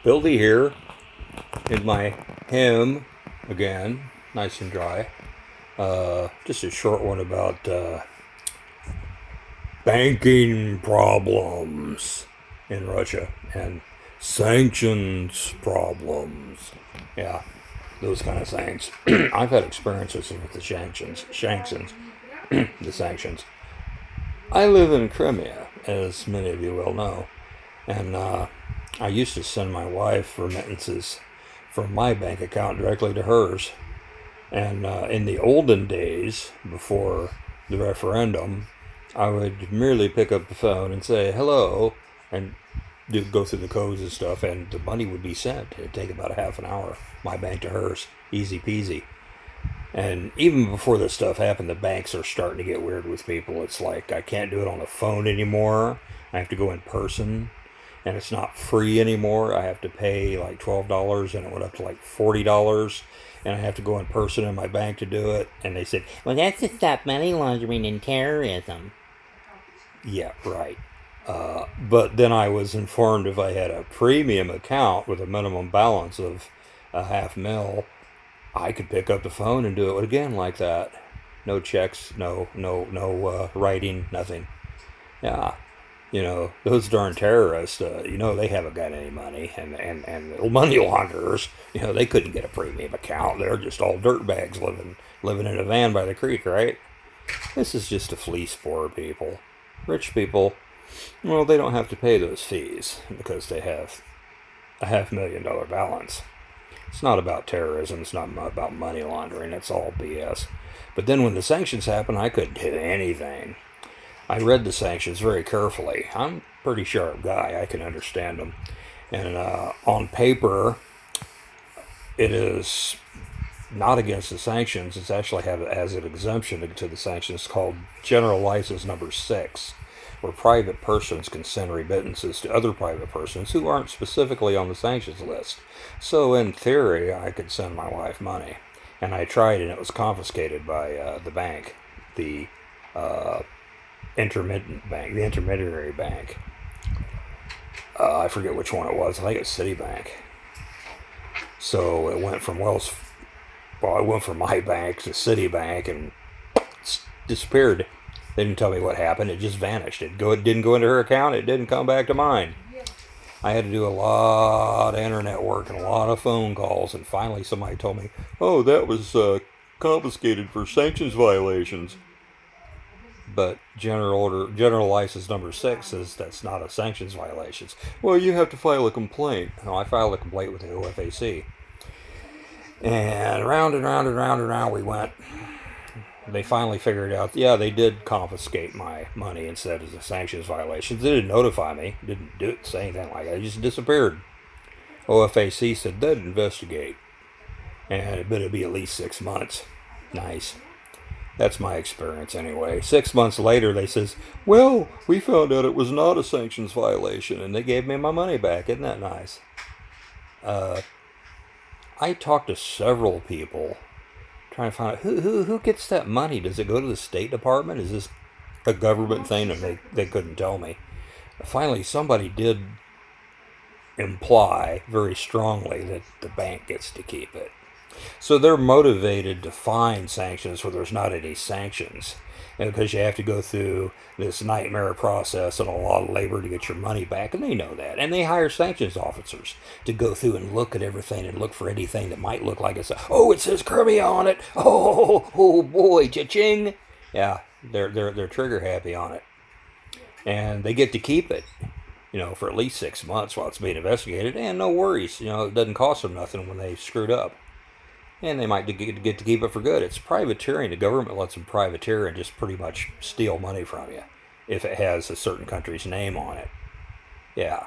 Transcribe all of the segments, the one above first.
Bildy here in my hymn again, nice and dry. Just a short one about banking problems in Russia and sanctions problems. Yeah, those kind of things. I've had experiences with the sanctions, the sanctions. I live in Crimea, as many of you well know, and I used to send my wife remittances from my bank account directly to hers. And in the olden days, before the referendum, I would merely pick up the phone and say hello and go through the codes and stuff, and the money would be sent. It'd take about a half an hour, my bank to hers, easy peasy. And even before this stuff happened, the banks are starting to get weird with people. It's like I can't do it on the phone anymore. I have to go in person, and it's not free anymore. I have to pay like $12, and it went up to like $40, and I have to go in person in my bank to do it. And they said, Well, that's to stop money laundering and terrorism. "Yeah, right." But then I was informed if I had a premium account with a minimum balance of a half mil, I could pick up the phone and do it again like that. No checks, no writing, nothing. Yeah, those darn terrorists, they haven't got any money, and the money launderers, they couldn't get a premium account. They're just all dirtbags living in a van by the creek, right? This is just to fleece poor people. Rich people, well, they don't have to pay those fees because they have a $500,000 balance. It's not about terrorism. It's not about money laundering. It's all BS. But then when the sanctions happened, I couldn't do anything. I read the sanctions very carefully. I'm a pretty sharp guy. I can understand them. And on paper, it is not against the sanctions. It's actually has an exemption to the sanctions called General License Number 6, where private persons can send remittances to other private persons who aren't specifically on the sanctions list. So in theory, I could send my wife money. And I tried, and it was confiscated by the bank, the uh, intermittent bank, the intermediary bank. I forget which one it was. I think it's Citibank. So it went from it went from my bank to Citibank and disappeared. They didn't tell me what happened. It just vanished. It didn't go into her account. It didn't come back to mine. I had to do a lot of internet work and a lot of phone calls, and finally somebody told me, "Oh, that was confiscated for sanctions violations." But General License Number 6 says that's not a sanctions violation. Well, you have to file a complaint. No, I filed a complaint with the OFAC. And round and round and round and round we went. They finally figured out, yeah, they did confiscate my money instead of the sanctions violations. They didn't notify me, didn't say anything like that. It just disappeared. OFAC said they'd investigate. And it'd be at least 6 months. Nice. That's my experience anyway. 6 months later, they says, well, we found out it was not a sanctions violation, and they gave me my money back. Isn't that nice? I talked to several people trying to find out who gets that money. Does it go to the State Department? Is this a government thing? And they couldn't tell me. Finally, somebody did imply very strongly that the bank gets to keep it. So they're motivated to find sanctions where there's not any sanctions. And because you have to go through this nightmare process and a lot of labor to get your money back, and they know that. And they hire sanctions officers to go through and look at everything and look for anything that might look like it says Crimea on it. Oh boy, cha-ching. Yeah, they're trigger happy on it. And they get to keep it, for at least 6 months while it's being investigated. And no worries, it doesn't cost them nothing when they screwed up. And they might get to keep it for good. It's privateering. The government lets them privateer and just pretty much steal money from you if it has a certain country's name on it. Yeah.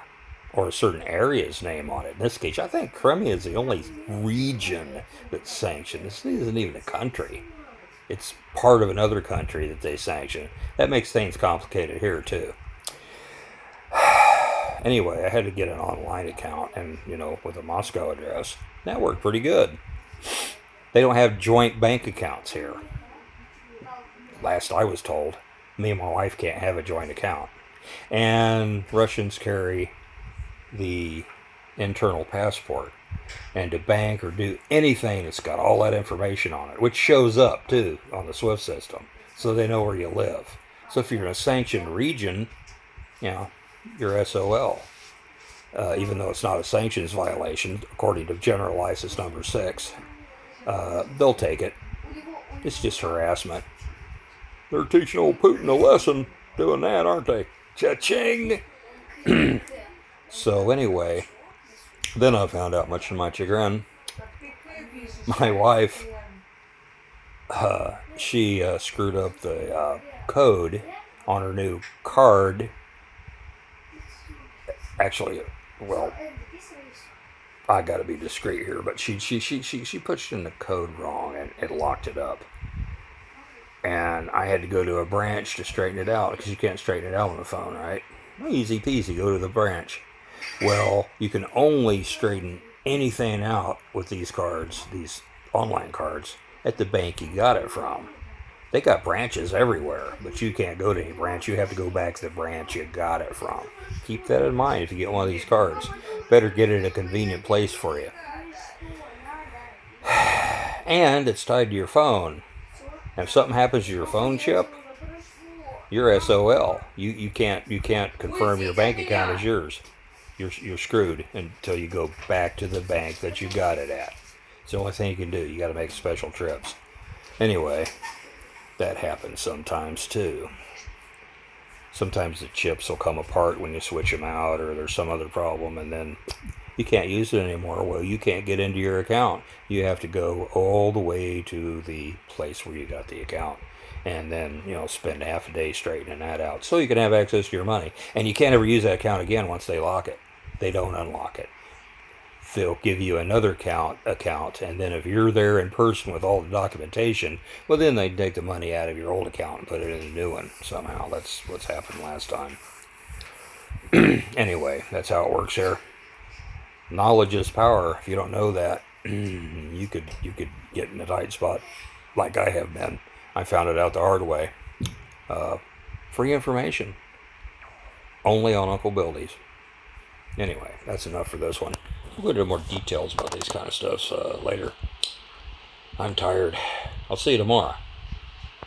Or a certain area's name on it. In this case, I think Crimea is the only region that's sanctioned. This isn't even a country. It's part of another country that they sanction. That makes things complicated here, too. Anyway, I had to get an online account and, with a Moscow address. That worked pretty good. They don't have joint bank accounts here. Last I was told, me and my wife can't have a joint account. And Russians carry the internal passport, and to bank or do anything that's got all that information on it, which shows up too on the SWIFT system, so they know where you live. So if you're in a sanctioned region, you know, you're SOL. Even though it's not a sanctions violation, according to General License Number 6, they'll take it. It's just harassment. They're teaching old Putin a lesson doing that, aren't they? Cha-ching! So anyway, then I found out, much to my chagrin, my wife, she screwed up the code on her new card. Actually, well, I got to be discreet here, but she pushed in the code wrong and it locked it up. And I had to go to a branch to straighten it out, because you can't straighten it out on the phone, right? Easy peasy, go to the branch. Well, you can only straighten anything out with these cards, these online cards, at the bank you got it from. They got branches everywhere, but you can't go to any branch. You have to go back to the branch you got it from. Keep that in mind if you get one of these cards. Better get it in a convenient place for you. And it's tied to your phone. If something happens to your phone chip, you're SOL. You can't confirm your bank account as yours. You're screwed until you go back to the bank that you got it at. It's the only thing you can do. You got to make special trips. Anyway, that happens sometimes too. Sometimes the chips will come apart when you switch them out, or there's some other problem, and then you can't use it anymore. Well, you can't get into your account. You have to go all the way to the place where you got the account, and then, spend half a day straightening that out so you can have access to your money. And you can't ever use that account again once they lock it. They don't unlock it. They'll give you another account, and then if you're there in person with all the documentation, well, then they take the money out of your old account and put it in a new one somehow. That's what's happened last time. Anyway, that's how it works here. Knowledge is power. If you don't know that, you could get in a tight spot like I have been. I found it out the hard way. Free information. Only on Uncle Bildy's. Anyway, that's enough for this one. We'll go into more details about these kind of stuff later. I'm tired. I'll see you tomorrow.